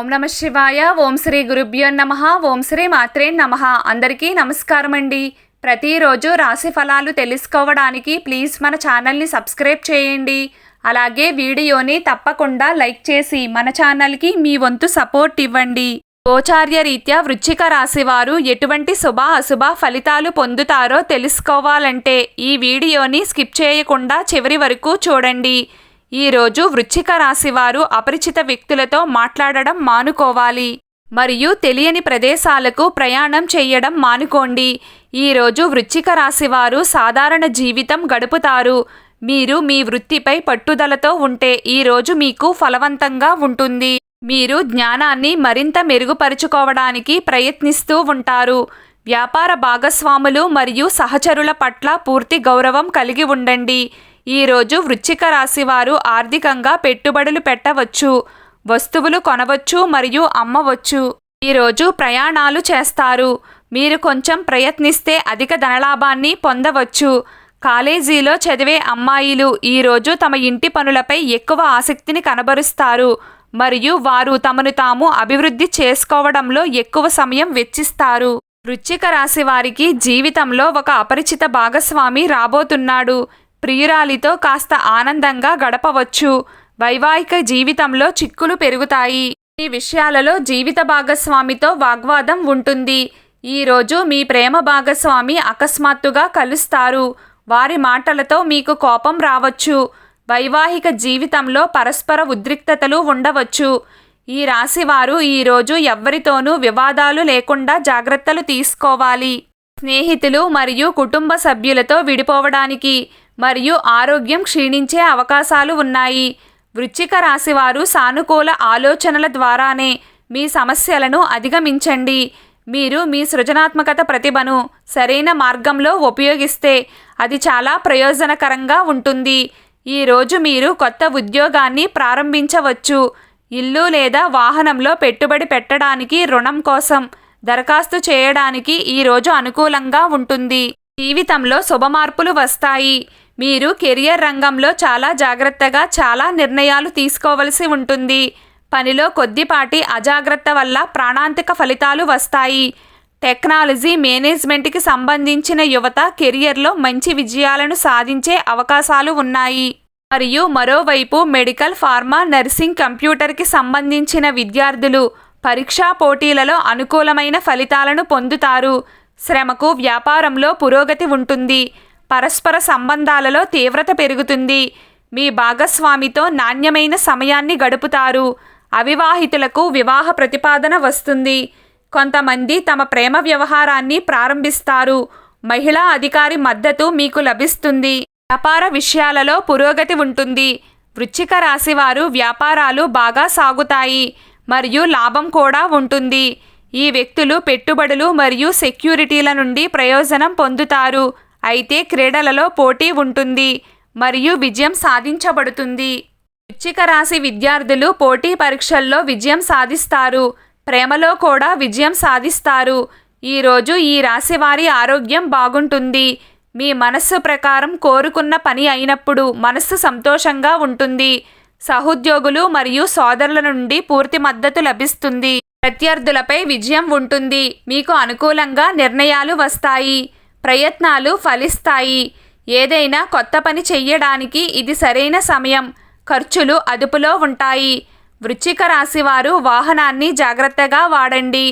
ఓం నమ శివాయ. ఓం శ్రీ గురుభ్యో నమః. ఓం శ్రీ మాత్రే నమః. అందరికీ నమస్కారం అండి. ప్రతిరోజు రాశి ఫలాలు తెలుసుకోవడానికి ప్లీజ్ మన ఛానల్ని సబ్స్క్రైబ్ చేయండి. అలాగే వీడియోని తప్పకుండా లైక్ చేసి మన ఛానల్కి మీ వంతు సపోర్ట్ ఇవ్వండి. గోచార్య రీత్యా వృశ్చిక రాశి వారు ఎటువంటి శుభ అశుభ ఫలితాలు పొందుతారో తెలుసుకోవాలంటే ఈ వీడియోని స్కిప్ చేయకుండా చివరి వరకు చూడండి. ఈరోజు వృశ్చిక రాశి వారు అపరిచిత వ్యక్తులతో మాట్లాడడం మానుకోవాలి. మరియు తెలియని ప్రదేశాలకు ప్రయాణం చేయడం మానుకోండి. ఈరోజు వృశ్చిక రాశి వారు సాధారణ జీవితం గడుపుతారు. మీరు మీ వృత్తిపై పట్టుదలతో ఉంటే ఈరోజు మీకు ఫలవంతంగా ఉంటుంది. మీరు జ్ఞానాన్ని మరింత మెరుగుపరుచుకోవడానికి ప్రయత్నిస్తూ ఉంటారు. వ్యాపార భాగస్వాములు మరియు సహచరుల పట్ల పూర్తి గౌరవం కలిగి ఉండండి. ఈరోజు వృశ్చిక రాశి వారు ఆర్థికంగా పెట్టుబడులు పెట్టవచ్చు, వస్తువులు కొనవచ్చు మరియు అమ్మవచ్చు. ఈరోజు ప్రయాణాలు చేస్తారు. మీరు కొంచెం ప్రయత్నిస్తే అధిక ధనలాభాన్ని పొందవచ్చు. కాలేజీలో చదివే అమ్మాయిలు ఈరోజు తమ ఇంటి పనులపై ఎక్కువ ఆసక్తిని కనబరుస్తారు మరియు వారు తమను తాము అభివృద్ధి చేసుకోవడంలో ఎక్కువ సమయం వెచ్చిస్తారు. వృశ్చిక రాశి వారికి జీవితంలో ఒక అపరిచిత భాగస్వామి రాబోతున్నాడు. ప్రియురాలితో కాస్త ఆనందంగా గడపవచ్చు. వైవాహిక జీవితంలో చిక్కులు పెరుగుతాయి. ఈ విషయాలలో జీవిత భాగస్వామితో వాగ్వాదం ఉంటుంది. ఈరోజు మీ ప్రేమ భాగస్వామి అకస్మాత్తుగా కలుస్తారు. వారి మాటలతో మీకు కోపం రావచ్చు. వైవాహిక జీవితంలో పరస్పర ఉద్రిక్తతలు ఉండవచ్చు. ఈ రాశివారు ఈరోజు ఎవ్వరితోనూ వివాదాలు లేకుండా జాగ్రత్తలు తీసుకోవాలి. స్నేహితులు మరియు కుటుంబ సభ్యులతో విడిపోవడానికి మరియు ఆరోగ్యం క్షీణించే అవకాశాలు ఉన్నాయి. వృశ్చిక రాశివారు సానుకూల ఆలోచనల ద్వారానే మీ సమస్యలను అధిగమించండి. మీరు మీ సృజనాత్మకత ప్రతిభను సరైన మార్గంలో ఉపయోగిస్తే అది చాలా ప్రయోజనకరంగా ఉంటుంది. ఈరోజు మీరు కొత్త ఉద్యోగాన్ని ప్రారంభించవచ్చు. ఇల్లు లేదా వాహనంలో పెట్టుబడి పెట్టడానికి రుణం కోసం దరఖాస్తు చేయడానికి ఈరోజు అనుకూలంగా ఉంటుంది. జీవితంలో శుభమార్పులు వస్తాయి. మీరు కెరియర్ రంగంలో చాలా జాగ్రత్తగా చాలా నిర్ణయాలు తీసుకోవలసి ఉంటుంది. పనిలో కొద్దిపాటి అజాగ్రత్త వల్ల ప్రాణాంతక ఫలితాలు వస్తాయి. టెక్నాలజీ మేనేజ్మెంట్కి సంబంధించిన యువత కెరియర్లో మంచి విజయాలను సాధించే అవకాశాలు ఉన్నాయి. మరియు మరోవైపు మెడికల్, ఫార్మా, నర్సింగ్, కంప్యూటర్కి సంబంధించిన విద్యార్థులు పరీక్షా పోటీలలో అనుకూలమైన ఫలితాలను పొందుతారు. శ్రమకు వ్యాపారంలో పురోగతి ఉంటుంది. పరస్పర సంబంధాలలో తీవ్రత పెరుగుతుంది. మీ భాగస్వామితో నాణ్యమైన సమయాన్ని గడుపుతారు. అవివాహితులకు వివాహ ప్రతిపాదన వస్తుంది. కొంతమంది తమ ప్రేమ వ్యవహారాన్ని ప్రారంభిస్తారు. మహిళా అధికారి మద్దతు మీకు లభిస్తుంది. వ్యాపార విషయాలలో పురోగతి ఉంటుంది. వృశ్చిక రాశివారు వ్యాపారాలు బాగా సాగుతాయి మరియు లాభం కూడా ఉంటుంది. ఈ వ్యక్తులు పెట్టుబడులు మరియు సెక్యూరిటీల నుండి ప్రయోజనం పొందుతారు. అయితే క్రీడలలో పోటీ ఉంటుంది మరియు విజయం సాధించబడుతుంది. వృశ్చిక రాశి విద్యార్థులు పోటీ పరీక్షల్లో విజయం సాధిస్తారు. ప్రేమలో కూడా విజయం సాధిస్తారు. ఈరోజు ఈ రాశి వారి ఆరోగ్యం బాగుంటుంది. మీ మనస్సు ప్రకారం కోరుకున్న పని అయినప్పుడు మనస్సు సంతోషంగా ఉంటుంది. సహోద్యోగులు మరియు సోదరుల నుండి పూర్తి మద్దతు లభిస్తుంది. ప్రత్యర్థులపై విజయం ఉంటుంది. మీకు అనుకూలంగా నిర్ణయాలు వస్తాయి. ప్రయత్నాలు ఫలిస్తాయి. ఏదైనా కొత్త పని చెయ్యడానికి ఇది సరైన సమయం. ఖర్చులు అదుపులో ఉంటాయి. వృశ్చిక రాశివారు వాహనాన్ని జాగ్రత్తగా వాడండి.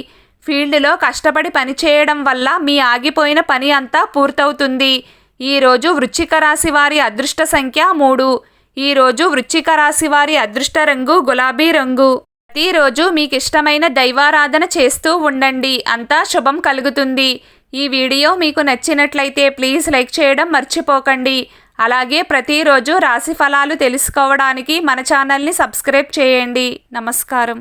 ఫీల్డ్లో కష్టపడి పనిచేయడం వల్ల మీ ఆగిపోయిన పని అంతా పూర్తవుతుంది. ఈరోజు వృశ్చిక రాశి వారి అదృష్ట సంఖ్య 3. ఈరోజు వృశ్చిక రాశి వారి అదృష్ట రంగు గులాబీ రంగు. ప్రతిరోజు మీకు ఇష్టమైన దైవారాధన చేస్తూ ఉండండి. అంతా శుభం కలుగుతుంది. ఈ వీడియో మీకు నచ్చినట్లయితే ప్లీజ్ లైక్ చేయడం మర్చిపోకండి. అలాగే ప్రతిరోజు రాశి ఫలాలు తెలుసుకోవడానికి మన ఛానల్ని సబ్స్క్రైబ్ చేయండి. నమస్కారం.